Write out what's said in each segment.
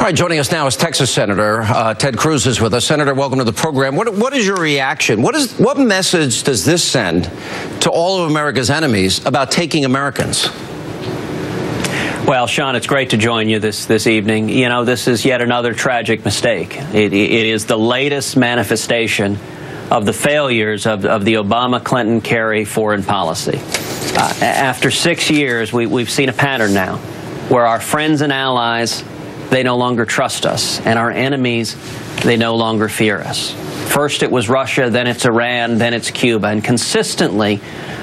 All right, joining us now is Texas Senator Ted Cruz is with us. Senator, welcome to the program. What is your reaction? What message does this send to all of America's enemies about taking Americans? Well, Sean, it's great to join you this evening. You know, this is yet another tragic mistake. It is the latest manifestation of the failures of the Obama-Clinton-Kerry foreign policy. After 6 years, we've seen a pattern now where our friends and allies, they no longer trust us, and our enemies, they no longer fear us. First it was Russia, then it's Iran, then it's Cuba, and consistently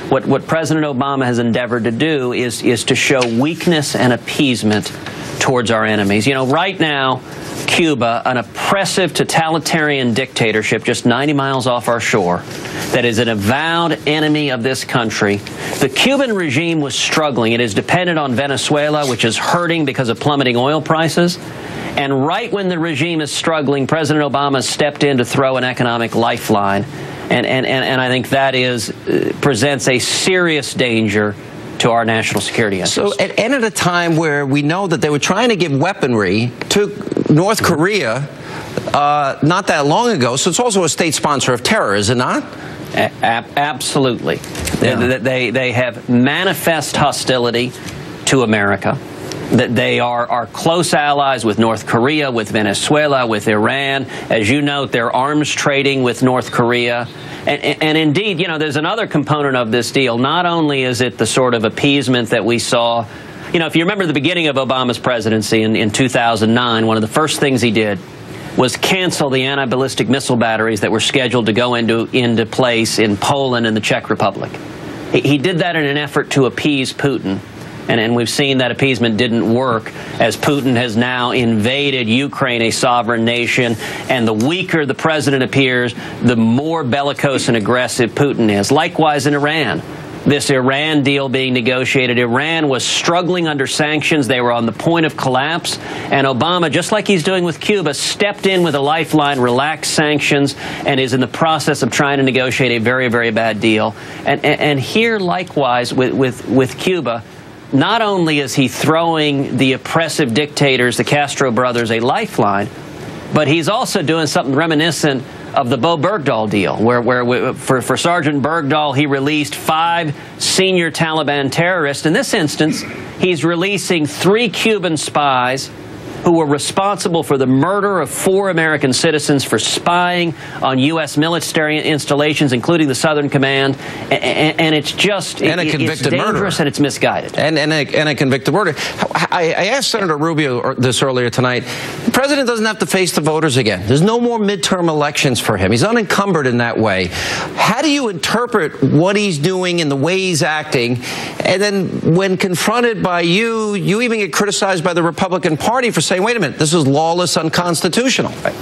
what President Obama has endeavored to do is to show weakness and appeasement towards our enemies. You know, right now, Cuba, an oppressive totalitarian dictatorship just 90 miles off our shore that is an avowed enemy of this country. The Cuban regime was struggling. It is dependent on Venezuela, which is hurting because of plummeting oil prices. And right when the regime is struggling, President Obama stepped in to throw an economic lifeline. And I think that presents a serious danger to our national security interests. So, and at a time where we know that they were trying to give weaponry to North Korea not that long ago, so it's also a state sponsor of terror, is it not? Absolutely. Yeah. They have manifest hostility to America. That they are close allies with North Korea, with Venezuela, with Iran. As you note, they're arms trading with North Korea. And indeed, you know, there's another component of this deal. Not only is it the sort of appeasement that we saw, you know, if you remember the beginning of Obama's presidency in 2009, one of the first things he did was cancel the anti-ballistic missile batteries that were scheduled to go into place in Poland and the Czech Republic. He did that in an effort to appease Putin. And we've seen that appeasement didn't work as Putin has now invaded Ukraine, a sovereign nation. And the weaker the president appears, the more bellicose and aggressive Putin is. Likewise in Iran. This Iran deal being negotiated, Iran was struggling under sanctions. They were on the point of collapse. And Obama, just like he's doing with Cuba, stepped in with a lifeline, relaxed sanctions, and is in the process of trying to negotiate a very, very bad deal. And here, likewise, with Cuba, not only is he throwing the oppressive dictators, the Castro brothers, a lifeline, but he's also doing something reminiscent of the Bo Bergdahl deal, where for Sergeant Bergdahl, he released 5 senior Taliban terrorists. In this instance, he's releasing 3 Cuban spies who were responsible for the murder of 4 American citizens for spying on U.S. military installations, including the Southern Command. And it's just it's dangerous and it's misguided. And a convicted murderer. I asked Senator Rubio this earlier tonight. The president doesn't have to face the voters again. There's no more midterm elections for him. He's unencumbered in that way. How do you interpret what he's doing and the way he's acting? And then when confronted by you even get criticized by the Republican Party for saying, wait a minute, this is lawless, unconstitutional. Right.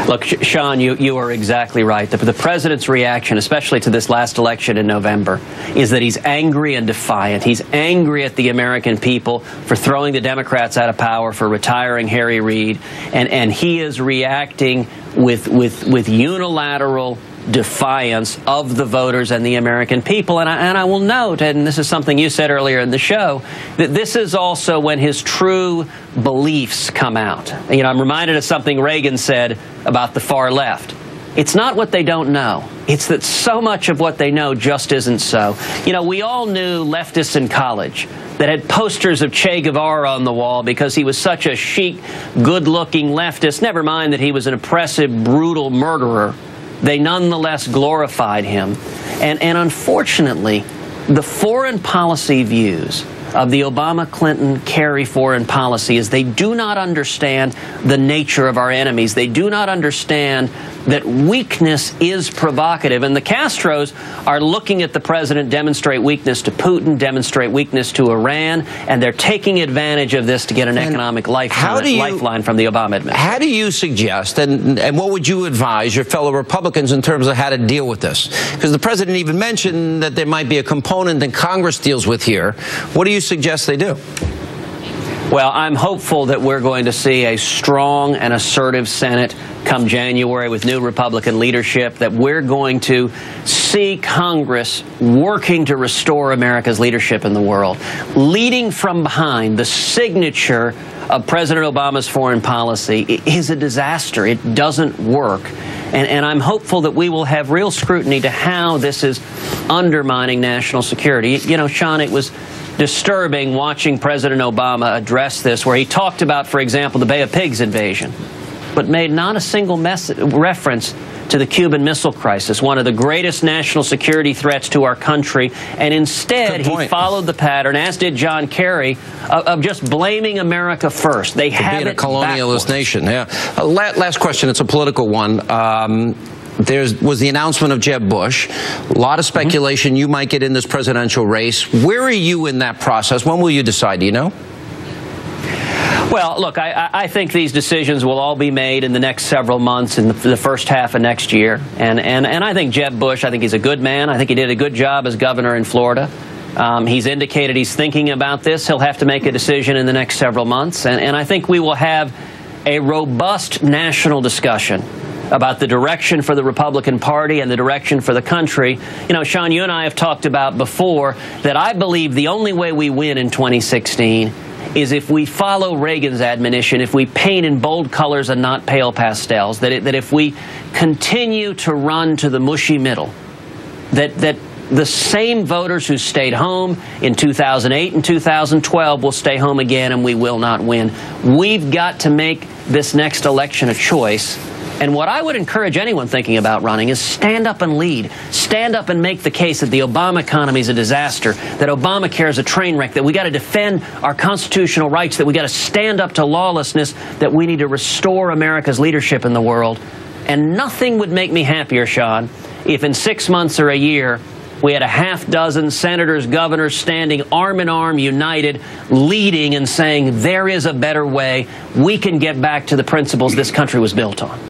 Look, Sean, you are exactly right. The president's reaction, especially to this last election in November, is that he's angry and defiant. He's angry at the American people for throwing the Democrats out of power, for retiring Harry Reid, and he is reacting with unilateral defiance of the voters and the American people. And I will note, and this is something you said earlier in the show, that this is also when his true beliefs come out. You know, I'm reminded of something Reagan said about the far left. It's not what they don't know. It's that so much of what they know just isn't so. You know, we all knew leftists in college that had posters of Che Guevara on the wall because he was such a chic, good-looking leftist, never mind that he was an oppressive, brutal murderer. They nonetheless glorified him. And unfortunately, the foreign policy views of the Obama-Clinton-Kerry foreign policy is they do not understand the nature of our enemies. They do not understand that weakness is provocative. And the Castros are looking at the president demonstrate weakness to Putin, demonstrate weakness to Iran, and they're taking advantage of this to get an economic lifeline from the Obama administration. How do you suggest, and what would you advise your fellow Republicans in terms of how to deal with this? Because the president even mentioned that there might be a component that Congress deals with here. What do you suggest they do? Well, I'm hopeful that we're going to see a strong and assertive Senate come January with new Republican leadership, that we're going to see Congress working to restore America's leadership in the world, leading from behind, the signature of President Obama's foreign policy is a disaster. It doesn't work. And I'm hopeful that we will have real scrutiny to how this is undermining national security. You know, Sean, it was disturbing watching President Obama address this, where he talked about, for example, the Bay of Pigs invasion, but made not a single reference to the Cuban Missile Crisis, one of the greatest national security threats to our country. And instead, he followed the pattern, as did John Kerry, of just blaming America first. They have being it a colonialist backwards. Nation. Yeah. Last question. It's a political one. There was the announcement of Jeb Bush. A lot of speculation you might get in this presidential race. Where are you in that process? When will you decide? Do you know? Well, look, I think these decisions will all be made in the next several months, in the first half of next year. And I think Jeb Bush, I think he's a good man. I think he did a good job as governor in Florida. He's indicated he's thinking about this. He'll have to make a decision in the next several months. And I think we will have a robust national discussion about the direction for the Republican Party and the direction for the country. You know, Sean, you and I have talked about before that I believe the only way we win in 2016 is if we follow Reagan's admonition, if we paint in bold colors and not pale pastels, that if we continue to run to the mushy middle, that the same voters who stayed home in 2008 and 2012 will stay home again, and we will not win. We've got to make this next election a choice. And what I would encourage anyone thinking about running is stand up and lead. Stand up and make the case that the Obama economy is a disaster, that Obamacare is a train wreck, that we got to defend our constitutional rights, that we got to stand up to lawlessness, that we need to restore America's leadership in the world. And nothing would make me happier, Sean, if in 6 months or a year we had a half dozen senators, governors standing arm in arm, united, leading and saying there is a better way. We can get back to the principles this country was built on.